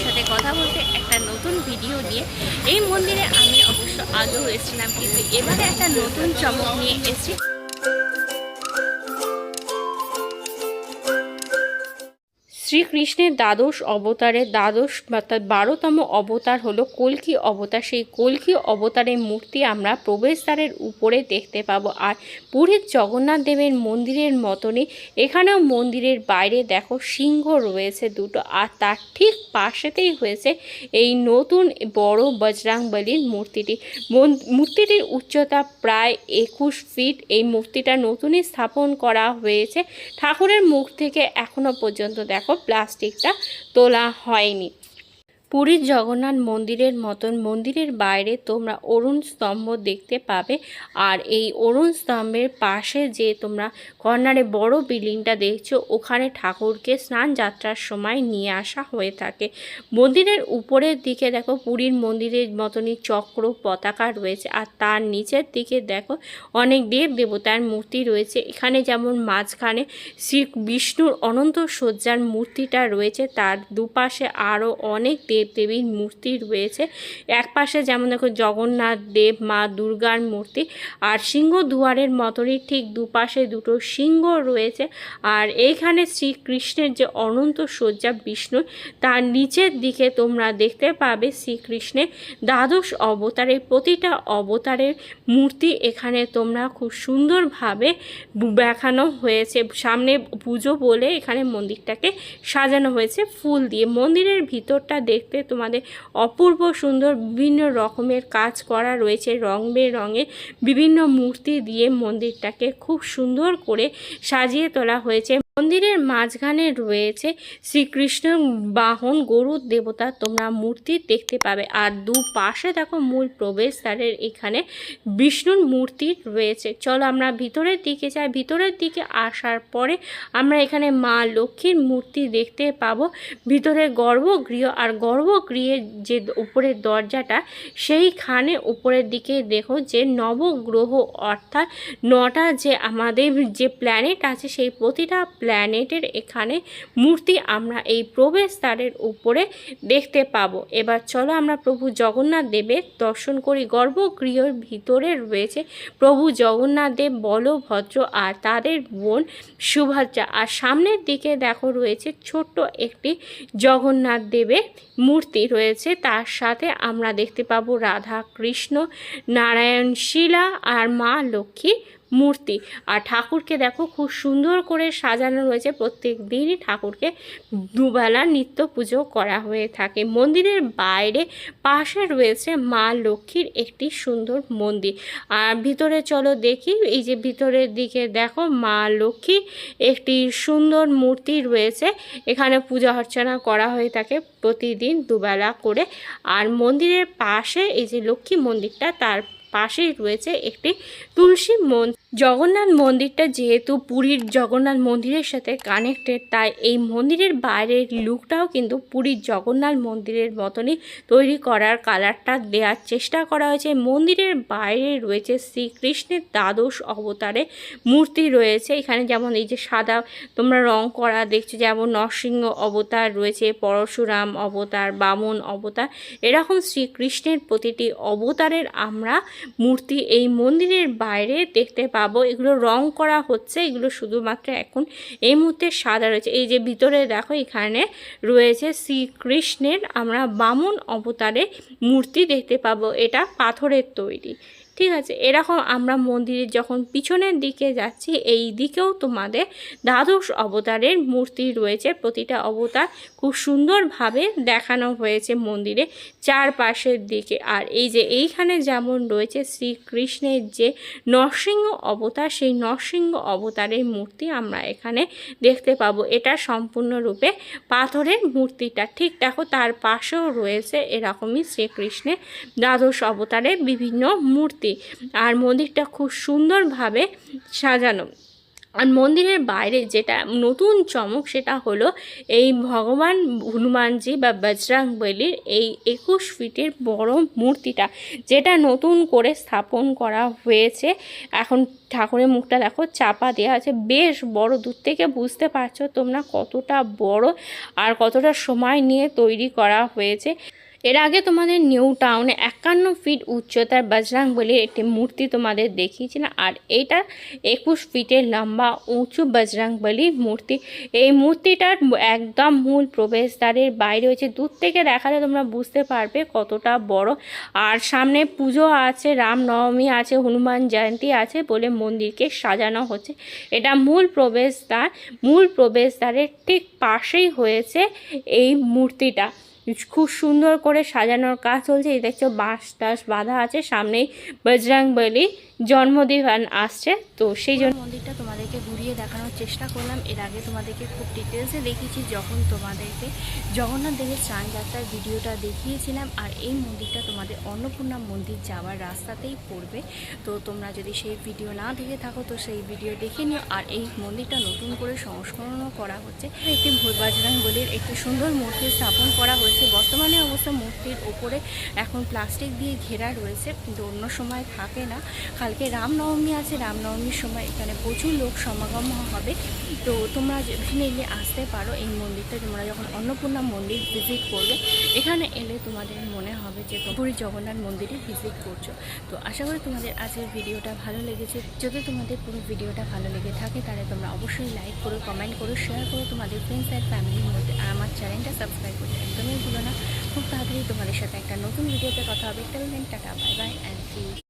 সাথে কথা বলতে একটা নতুন ভিডিও নিয়ে। এই মন্দিরে আমি অবশ্য আগেও এসেছিলাম, কিন্তু এবারে একটা নতুন চমক নিয়ে এসেছি। শ্রীকৃষ্ণের দ্বাদশ অবতারের অর্থাৎ 12তম অবতার হলো কল্কি অবতার। সেই কল্কি অবতারের মূর্তি আমরা প্রবেশদ্বারের উপরে দেখতে পাবো। আর পুরীর জগন্নাথ দেবের মন্দিরের মতনই এখানেও মন্দিরের বাইরে দেখো সিংহ রয়েছে দুটো, আর তার ঠিক পাশেতেই হয়েছে এই নতুন বড় বজরংবলীর মূর্তিটি। মূর্তিটির উচ্চতা প্রায় 21 ফিট। এই মূর্তিটা নতুনই স্থাপন করা হয়েছে। ঠাকুরের মুখ থেকে এখনো পর্যন্ত দেখো প্লাস্টিকটা তোলা হয়নি। পুরীর জগন্নাথ মন্দিরের মতন মন্দিরের বাইরে তোমরা অরুণ স্তম্ভ দেখতে পাবে। আর এই অরুণ স্তম্ভের পাশে যে তোমরা কর্নারে বড় বিল্ডিংটা দেখছো, ওখানে ঠাকুরকে স্নান যাত্রার সময় নিয়ে আসা হয়ে থাকে। মন্দিরের উপরের দিকে দেখো পুরীর মন্দিরের মতনই চক্র পতাকা রয়েছে, আর তার নিচের দিকে দেখো অনেক দেব দেবতার মূর্তি রয়েছে। এখানে যেমন মাঝখানে শ্রী বিষ্ণুর অনন্ত শয্যার মূর্তিটা রয়েছে, তার দুপাশে আরও অনেক দেবদেবীর মূর্তি রয়েছে। এক পাশে যেমন দেখো জগন্নাথ দেব, মা দুর্গার মূর্তি, আর সিংহ দুয়ারের মতনই ঠিক দুপাশে দুটো সিংহ রয়েছে। আর এইখানে শ্রীকৃষ্ণের যে অনন্ত শয্যা বিষ্ণু, তার নিচের দিকে তোমরা দেখতে পাবে শ্রীকৃষ্ণের দ্বাদশ অবতারের প্রতিটা অবতারের মূর্তি এখানে তোমরা খুব সুন্দরভাবে দেখানো হয়েছে। সামনে পুজো বলে এখানে মন্দিরটাকে সাজানো হয়েছে ফুল দিয়ে। মন্দিরের ভিতরটা দেখতে তোমাদের অপূর্ব সুন্দর, বিভিন্ন রকমের কাজ করা রয়েছে, রং বেরঙের বিভিন্ন মূর্তি দিয়ে মন্দিরটাকে খুব সুন্দর করে সাজিয়ে তোলা হয়েছে। মন্দিরের মাঝখানে রয়েছে শ্রীকৃষ্ণ বাহন গরুর দেবতা তোমরা মূর্তি দেখতে পাবে। আর দুপাশে দেখো মূল প্রবেশদ্বারের এখানে বিষ্ণুর মূর্তি রয়েছে। চলো আমরা ভিতরের দিকে যাই। ভিতরের দিকে আসার পরে আমরা এখানে মা লক্ষ্মীর মূর্তি দেখতে পাবো। ভিতরে গর্ভগৃহ, আর গর্ভগৃহের যে উপরের দরজাটা, সেইখানে উপরের দিকে দেখো যে নবগ্রহ অর্থাৎ 9টা যে আমাদের যে প্ল্যানেট আছে, সেই প্রতিটা প্ল্যানেটের এখানে মূর্তি আমরা এই প্রবেশদ্বারের উপরে দেখতে পাবো। এবার চলো আমরা প্রভু জগন্নাথ দেবের দর্শন করি। গর্ভগৃহের ভিতরে রয়েছে প্রভু জগন্নাথ দেব, বলভদ্র আর তাদের বোন সুভদ্রা। আর সামনের দিকে দেখো রয়েছে ছোট্ট একটি জগন্নাথ দেবের মূর্তি রয়েছে। তার সাথে আমরা দেখতে পাবো রাধা কৃষ্ণ, নারায়ণ শিলা আর মা লক্ষ্মী মূর্তি। আর ঠাকুরকে দেখো খুব সুন্দর করে সাজানো রয়েছে। প্রত্যেক দিনই ঠাকুরকে দুবেলা নিত্য পুজো করা হয়ে থাকে। মন্দিরের বাইরে পাশে রয়েছে মা লক্ষ্মীর একটি সুন্দর মন্দির। আর ভিতরে চলো দেখি। এই যে ভিতরের দিকে দেখো মা লক্ষ্মীর একটি সুন্দর মূর্তি রয়েছে। এখানে পূজা অর্চনা করা হয়ে থাকে প্রতিদিন দুবেলা করে। আর মন্দিরের পাশে এই যে লক্ষ্মী মন্দিরটা, তার পাশেই রয়েছে একটি তুলসী মন্দির। জগন্নাথ মন্দিরটা যেহেতু পুরীর জগন্নাথ মন্দিরের সাথে কানেক্টেড, তাই এই মন্দিরের বাইরের লুকটাও কিন্তু পুরীর জগন্নাথ মন্দিরের মতনই তৈরি করার, কালারটা দেওয়ার চেষ্টা করা হয়েছে। মন্দিরের বাইরে রয়েছে শ্রীকৃষ্ণের দ্বাদশ অবতারে মূর্তি রয়েছে। এখানে যেমন এই যে সাদা তোমরা রং করা দেখছো, যেমন নরসিংহ অবতার রয়েছে, পরশুরাম অবতার, বামন অবতার, এরকম শ্রীকৃষ্ণের প্রতিটি অবতারের আমরা মূর্তি এই মন্দিরের বাইরে দেখতে পাবো। এগুলো রং করা হচ্ছে, এগুলো শুধুমাত্র এখন এই মুহূর্তে সাদা রয়েছে। এই যে ভিতরে দেখো এখানে রয়েছে শ্রীকৃষ্ণের আমরা বামন অবতারের মূর্তি দেখতে পাবো। এটা পাথরের তৈরি, ঠিক আছে। এরকম আমরা মন্দিরের যখন পিছনের দিকে যাচ্ছি, এই দিকেও তোমাদের দ্বাদশ অবতারের মূর্তি রয়েছে। প্রতিটা অবতার খুব সুন্দরভাবে দেখানো হয়েছে মন্দিরে চারপাশের দিকে। আর এই যে এইখানে যেমন রয়েছে শ্রীকৃষ্ণের যে নরসিংহ অবতার, সেই নরসিংহ অবতারের মূর্তি আমরা এখানে দেখতে পাবো। এটা সম্পূর্ণরূপে পাথরের মূর্তিটা। ঠিক দেখো তার পাশেও রয়েছে এরকমই শ্রীকৃষ্ণের দ্বাদশ অবতারের বিভিন্ন মূর্তি। আর মন্দিরটা খুব সুন্দরভাবে সাজানো। আর মন্দিরের বাইরে যেটা নতুন চমক সেটা হলো এই ভগবান হনুমানজি বা বজরংবলীর এই 21 ফিটের বড় মূর্তিটা, যেটা নতুন করে স্থাপন করা হয়েছে। এখন ঠাকুরের মুখটা দেখো চাপা দেওয়া আছে, বেশ বড়, দূর থেকে বুঝতে পারছো তোমরা কতটা বড় আর কতটা সময় নিয়ে তৈরি করা হয়েছে। এর আগে তোমাদের নিউ টাউনে 51 ফিট উচ্চতার বজরংবলীর একটি মূর্তি তোমাদের দেখিয়েছিলাম, আর এইটা 21 ফিটের লম্বা উঁচু বজরংবলী মূর্তি। এই মূর্তিটার একদম মূল প্রবেশদ্বারের বাইরে হয়েছে, দূর থেকে দেখালে তোমরা বুঝতে পারবে কতটা বড়। আর সামনে পুজো আছে, রামনবমী আছে, হনুমান জয়ন্তী আছে বলে মন্দিরকে সাজানো হচ্ছে। এটা মূল প্রবেশদ্বার, মূল প্রবেশদ্বারের ঠিক পাশেই হয়েছে এই মূর্তিটা। খুব সুন্দর করে সাজানোর কাজ চলছে। এই দেখছো বাঁশ টাস বাঁধা আছে, সামনেই বজরংবলী জন্মদিন আসছে, তো সেই জন্য মন্দিরটা তোমাদেরকে ঘুরিয়ে দেখানোর চেষ্টা করলাম। এর আগে তোমাদেরকে খুব ডিটেলসে দেখিয়েছি যখন তোমাদেরকে জগন্নাথ দেবের স্নান যাত্রার ভিডিওটা দেখিয়েছিলাম। আর এই মন্দিরটা তোমাদের অন্নপূর্ণা মন্দির যাওয়ার রাস্তাতেই পড়বে, তো তোমরা যদি সেই ভিডিও না দেখে থাকো তো সেই ভিডিও দেখে নিও। আর এই মন্দিরটা নতুন করে সংস্করণও করা হচ্ছে, একটি বজরংবলীর একটি সুন্দর মূর্তি স্থাপন করা হয়েছে। বর্তমানে অবশ্য মূর্তির ওপরে এখন প্লাস্টিক দিয়ে ঘেরা রয়েছে, কিন্তু অন্য সময় থাকে না। কালকে রামনবমী আছে, রামনবমীর সময় এখানে প্রচুর লোক সমাগম হবে, তো তোমরা ডেফিনেটলি আসতে পারো এই মন্দিরটা। তোমরা যখন অন্নপূর্ণা মন্দির ভিজিট করবে, এখানে এলে তোমাদের মনে হবে যে পুরী জগন্নাথ মন্দিরে ভিজিট করছো। তো আশা করি তোমাদের আজকের ভিডিওটা ভালো লেগেছে। যদি তোমাদের পুরো ভিডিওটা ভালো লেগে থাকে তাহলে তোমরা অবশ্যই লাইক করো, কমেন্ট করো, শেয়ার করো তোমাদের ফ্রেন্ডস অ্যান্ড ফ্যামিলির মধ্যে। আর আমার চ্যানেলটা সাবস্ক্রাইব করতে একদমই ভুলো না। খুব তাড়াতাড়ি তোমাদের সাথে একটা নতুন ভিডিওতে কথা হবে। টাটা, bye bye and see you.